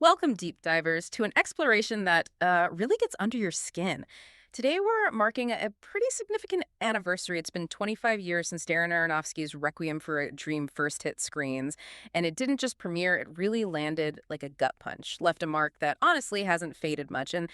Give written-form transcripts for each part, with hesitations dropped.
Welcome, deep divers, to an exploration that really gets under your skin. Today, we're marking a pretty significant anniversary. It's been 25 years since Darren Aronofsky's Requiem for a Dream first hit screens, and it didn't just premiere, it really landed like a gut punch, left a mark that honestly hasn't faded much. And,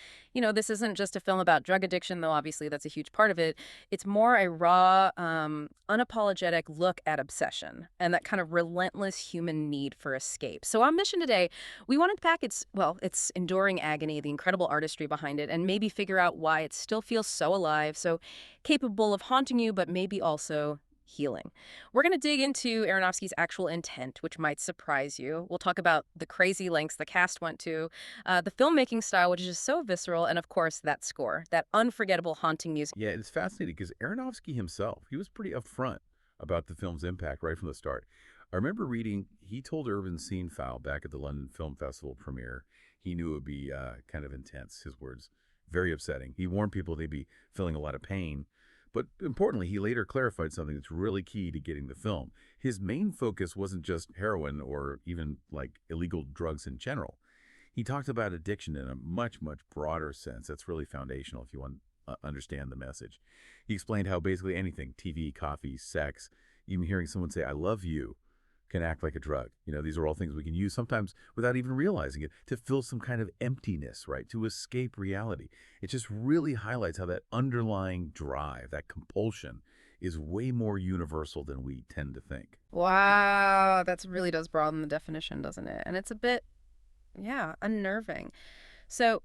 this isn't just a film about drug addiction, though obviously that's a huge part of it. It's more a raw, unapologetic look at obsession and that kind of relentless human need for escape. So, our mission today, we wanted to pack its enduring agony, the incredible artistry behind it, and maybe figure out why it still feels so alive, so capable of haunting you, but maybe also healing. We're going to dig into Aronofsky's actual intent, which might surprise you. We'll talk about the crazy lengths the cast went to, the filmmaking style, which is just so visceral, and of course, that score, that unforgettable haunting music. Yeah, it's fascinating because Aronofsky himself, he was pretty upfront about the film's impact right from the start. I remember reading, he told Irvin Seinfeld back at the London Film Festival premiere, he knew it would be kind of intense, his words, very upsetting. He warned people they'd be feeling a lot of pain. But importantly, he later clarified something that's really key to getting the film. His main focus wasn't just heroin or even like illegal drugs in general. He talked about addiction in a much, much broader sense. That's really foundational if you want to understand the message. He explained how basically anything, TV, coffee, sex, even hearing someone say, "I love you," can act like a drug. These are all things we can use sometimes without even realizing it to fill some kind of emptiness, right? To escape reality. It just really highlights how that underlying drive, that compulsion, is way more universal than we tend to think. Wow, that really does broaden the definition, doesn't it? And it's a bit, unnerving. So,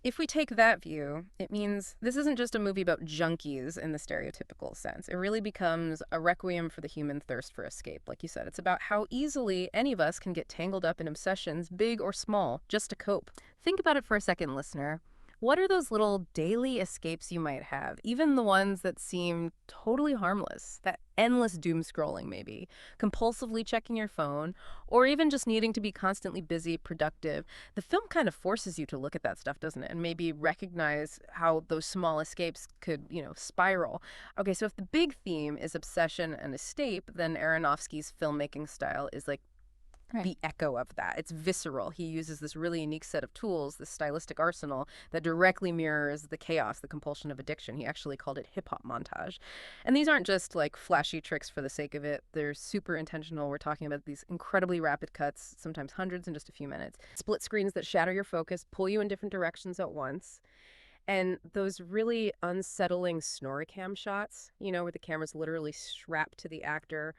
if we take that view, it means this isn't just a movie about junkies in the stereotypical sense. It really becomes a requiem for the human thirst for escape. Like you said, it's about how easily any of us can get tangled up in obsessions, big or small, just to cope. Think about it for a second, listener. What are those little daily escapes you might have, even the ones that seem totally harmless? That endless doom scrolling, maybe, compulsively checking your phone, or even just needing to be constantly busy, productive. The film kind of forces you to look at that stuff, doesn't it? And maybe recognize how those small escapes could, spiral. Okay, so if the big theme is obsession and escape, then Aronofsky's filmmaking style is like the echo of that. It's visceral. He uses this really unique set of tools, this stylistic arsenal that directly mirrors the chaos, the compulsion of addiction. He actually called it hip-hop montage. And these aren't just like flashy tricks for the sake of it. They're super intentional. We're talking about these incredibly rapid cuts, sometimes hundreds in just a few minutes. Split screens that shatter your focus, pull you in different directions at once. And those really unsettling snorri-cam shots, where the camera's literally strapped to the actor.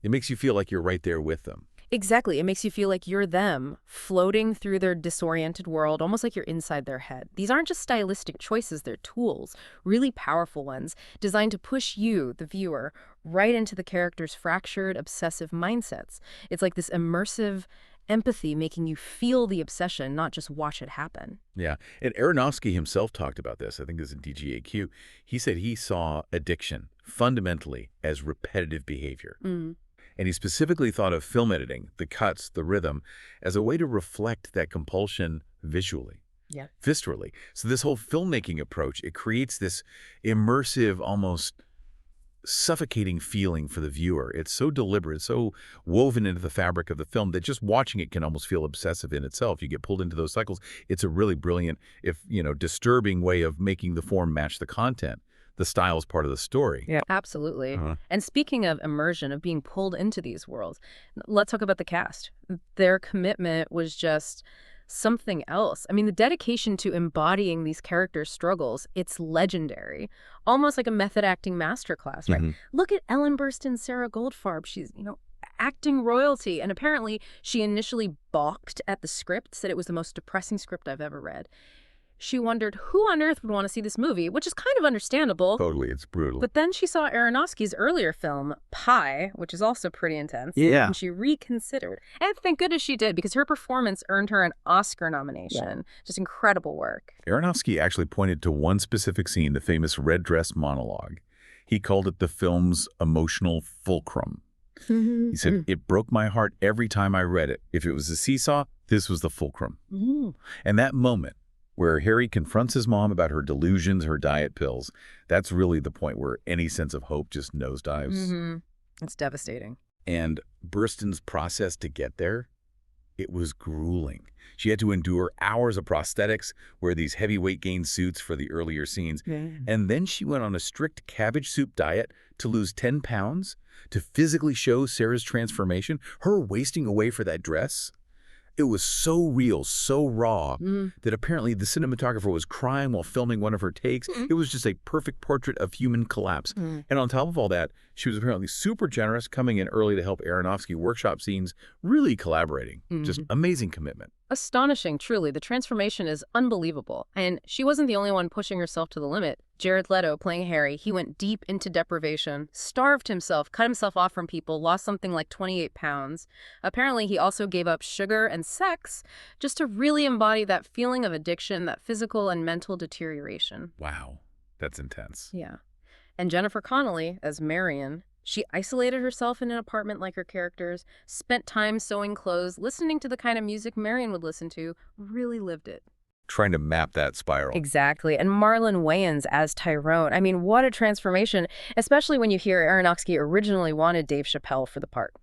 It makes you feel like you're right there with them. Exactly. It makes you feel like you're them, floating through their disoriented world, almost like you're inside their head. These aren't just stylistic choices, they're tools, really powerful ones, designed to push you, the viewer, right into the character's fractured, obsessive mindsets. It's like this immersive empathy making you feel the obsession, not just watch it happen. Yeah, and Aronofsky himself talked about this. I think this is in DGAQ. He said he saw addiction fundamentally as repetitive behavior. And he specifically thought of film editing, the cuts, the rhythm, as a way to reflect that compulsion visually, viscerally. So this whole filmmaking approach, it creates this immersive, almost suffocating feeling for the viewer. It's so deliberate, so woven into the fabric of the film that just watching it can almost feel obsessive in itself. You get pulled into those cycles. It's a really brilliant, if disturbing way of making the form match the content. The style is part of the story. Yeah, absolutely. And speaking of immersion, of being pulled into these worlds, let's talk about the cast. Their commitment was just something else. I mean, the dedication to embodying these characters' struggles, it's legendary. Almost like a method acting masterclass, right? Look at Ellen Burstyn, Sarah Goldfarb. She's, acting royalty. And apparently she initially balked at the script, said it was the most depressing script I've ever read. She wondered who on earth would want to see this movie, which is kind of understandable. Totally, it's brutal. But then she saw Aronofsky's earlier film, Pi, which is also pretty intense. Yeah. And she reconsidered. And thank goodness she did, because her performance earned her an Oscar nomination. Just incredible work. Aronofsky actually pointed to one specific scene, the famous red dress monologue. He called it the film's emotional fulcrum. He said, "It broke my heart every time I read it. If it was a seesaw, this was the fulcrum." And that moment, where Harry confronts his mom about her delusions, her diet pills, that's really the point where any sense of hope just nosedives. It's devastating. And Burstyn's process to get there, It was grueling. She had to endure hours of prosthetics, wear these heavy weight gain suits for the earlier scenes, and then she went on a strict cabbage soup diet to lose 10 pounds to physically show Sarah's transformation, her wasting away for that dress. It was so real, so raw, that apparently the cinematographer was crying while filming one of her takes. It was just a perfect portrait of human collapse. And on top of all that, she was apparently super generous, coming in early to help Aronofsky workshop scenes, really collaborating. Just amazing commitment. Astonishing, truly. The transformation is unbelievable. And she wasn't the only one pushing herself to the limit. Jared Leto, playing Harry, he went deep into deprivation, starved himself, cut himself off from people, lost something like 28 pounds. Apparently, he also gave up sugar and sex just to really embody that feeling of addiction, that physical and mental deterioration. Wow, that's intense. Yeah. And Jennifer Connelly, as Marion, she isolated herself in an apartment like her characters, spent time sewing clothes, listening to the kind of music Marion would listen to, really lived it. Trying to map that spiral. Exactly. And Marlon Wayans as Tyrone. I mean, what a transformation, especially when you hear Aronofsky originally wanted Dave Chappelle for the part.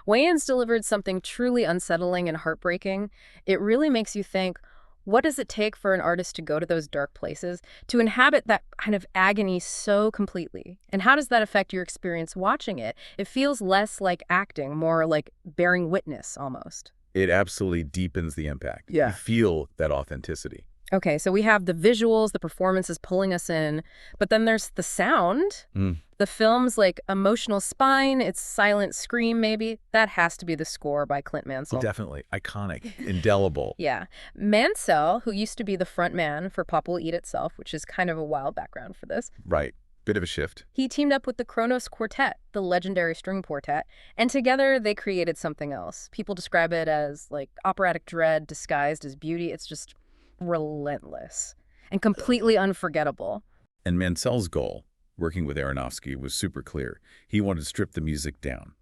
Wayans delivered something truly unsettling and heartbreaking. It really makes you think, what does it take for an artist to go to those dark places, to inhabit that kind of agony so completely? And how does that affect your experience watching it? It feels less like acting, more like bearing witness almost. It absolutely deepens the impact. Yeah. You feel that authenticity. Okay, so we have the visuals, the performances pulling us in, but then there's the sound. The film's like emotional spine, its silent scream maybe. That has to be the score by Clint Mansell. Definitely. Iconic. Indelible. Yeah. Mansell, who used to be the front man for Pop Will Eat Itself, which is kind of a wild background for this. Right. Bit of a shift. He teamed up with the Kronos Quartet, the legendary string quartet, and together they created something else. People describe it as like operatic dread disguised as beauty. It's just relentless and completely unforgettable. And Mansell's goal, working with Aronofsky, was super clear. He wanted to strip the music down,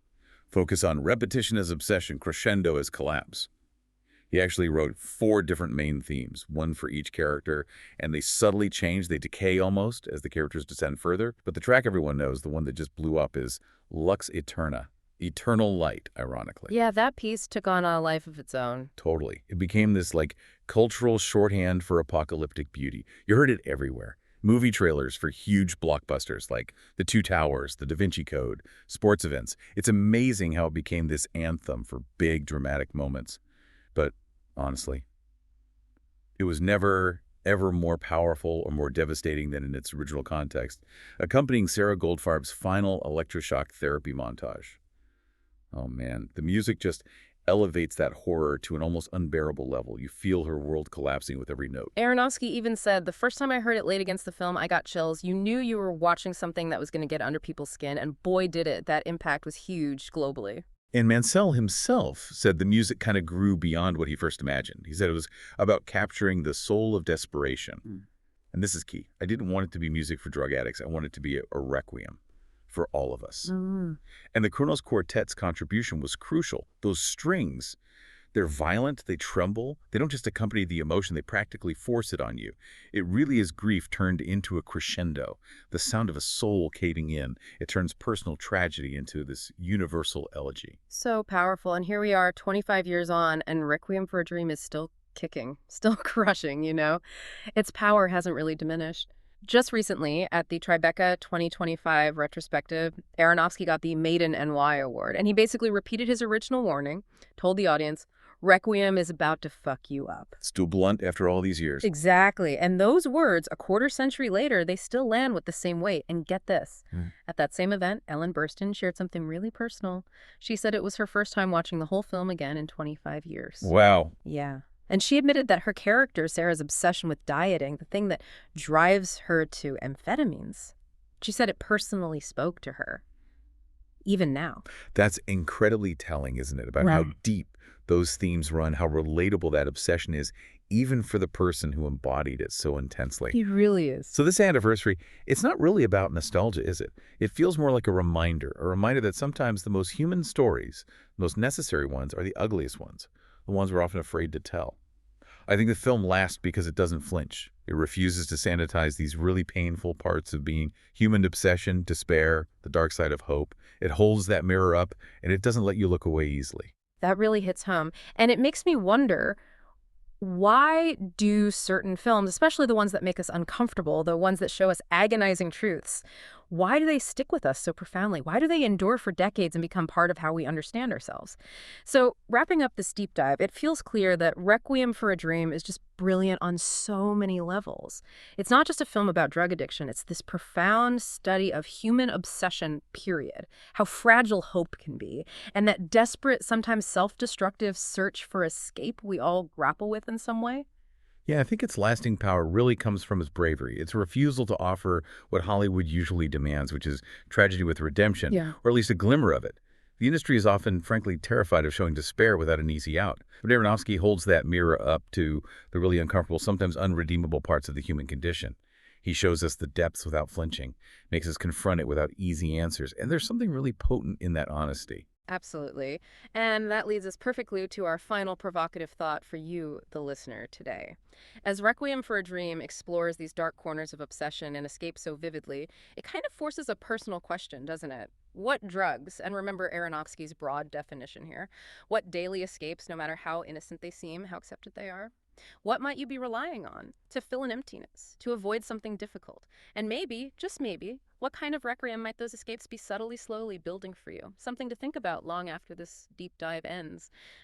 focus on repetition as obsession, crescendo as collapse. He actually wrote 4 different main themes, one for each character, and they subtly change, they decay almost as the characters descend further. But the track everyone knows, the one that just blew up, is Lux Eterna, eternal light, ironically. Yeah, that piece took on a life of its own. Totally. It became this like cultural shorthand for apocalyptic beauty. You heard it everywhere. Movie trailers for huge blockbusters like The Two Towers, The Da Vinci Code, sports events. It's amazing how it became this anthem for big dramatic moments. But honestly, it was never, ever more powerful or more devastating than in its original context, accompanying Sarah Goldfarb's final electroshock therapy montage. Oh man, the music just elevates that horror to an almost unbearable level. You feel her world collapsing with every note. Aronofsky even said, the first time I heard it laid against the film, I got chills. You knew you were watching something that was going to get under people's skin, and boy did it. That impact was huge globally. And Mansell himself said the music kind of grew beyond what he first imagined. He said it was about capturing the soul of desperation. And this is key. I didn't want it to be music for drug addicts. I wanted it to be a requiem for all of us. And the Kronos Quartet's contribution was crucial. Those strings, they're violent, they tremble. They don't just accompany the emotion, they practically force it on you. It really is grief turned into a crescendo, the sound of a soul caving in. It turns personal tragedy into this universal elegy. So powerful. And here we are 25 years on, and Requiem for a Dream is still kicking, still crushing, you know? Its power hasn't really diminished. Just recently, at the Tribeca 2025 Retrospective, Aronofsky got the Made in NY award, and he basically repeated his original warning, told the audience, Requiem is about to fuck you up. Still blunt after all these years. Exactly. And those words, a quarter-century later, they still land with the same weight. And get this. At that same event, Ellen Burstyn shared something really personal. She said it was her first time watching the whole film again in 25 years. Wow. Yeah. And she admitted that her character, Sarah's obsession with dieting, the thing that drives her to amphetamines, she said it personally spoke to her, even now. That's incredibly telling, isn't it, about how deep those themes run, how relatable that obsession is, even for the person who embodied it so intensely. He really is. So this anniversary, it's not really about nostalgia, is it? It feels more like a reminder that sometimes the most human stories, the most necessary ones, are the ugliest ones, the ones we're often afraid to tell. I think the film lasts because it doesn't flinch. It refuses to sanitize these really painful parts of being human: obsession, despair, the dark side of hope. It holds that mirror up, and it doesn't let you look away easily. That really hits home. And it makes me wonder, why do certain films, especially the ones that make us uncomfortable, the ones that show us agonizing truths, why do they stick with us so profoundly? Why do they endure for decades and become part of how we understand ourselves? So, wrapping up this deep dive, it feels clear that Requiem for a Dream is just brilliant on so many levels. It's not just a film about drug addiction, it's this profound study of human obsession, period, how fragile hope can be, and that desperate, sometimes self-destructive search for escape we all grapple with in some way. Yeah, I think its lasting power really comes from its bravery. Its refusal to offer what Hollywood usually demands, which is tragedy with redemption, Yeah. or at least a glimmer of it. The industry is often, frankly, terrified of showing despair without an easy out. But Aronofsky holds that mirror up to the really uncomfortable, sometimes unredeemable parts of the human condition. He shows us the depths without flinching, makes us confront it without easy answers, and there's something really potent in that honesty. Absolutely. And that leads us perfectly to our final provocative thought for you, the listener, today. As Requiem for a Dream explores these dark corners of obsession and escape so vividly, it kind of forces a personal question, doesn't it? What drugs, and remember Aronofsky's broad definition here, what daily escapes, no matter how innocent they seem, how accepted they are? What might you be relying on to fill an emptiness, to avoid something difficult? And maybe, just maybe, what kind of requiem might those escapes be subtly, slowly building for you? Something to think about long after this deep dive ends.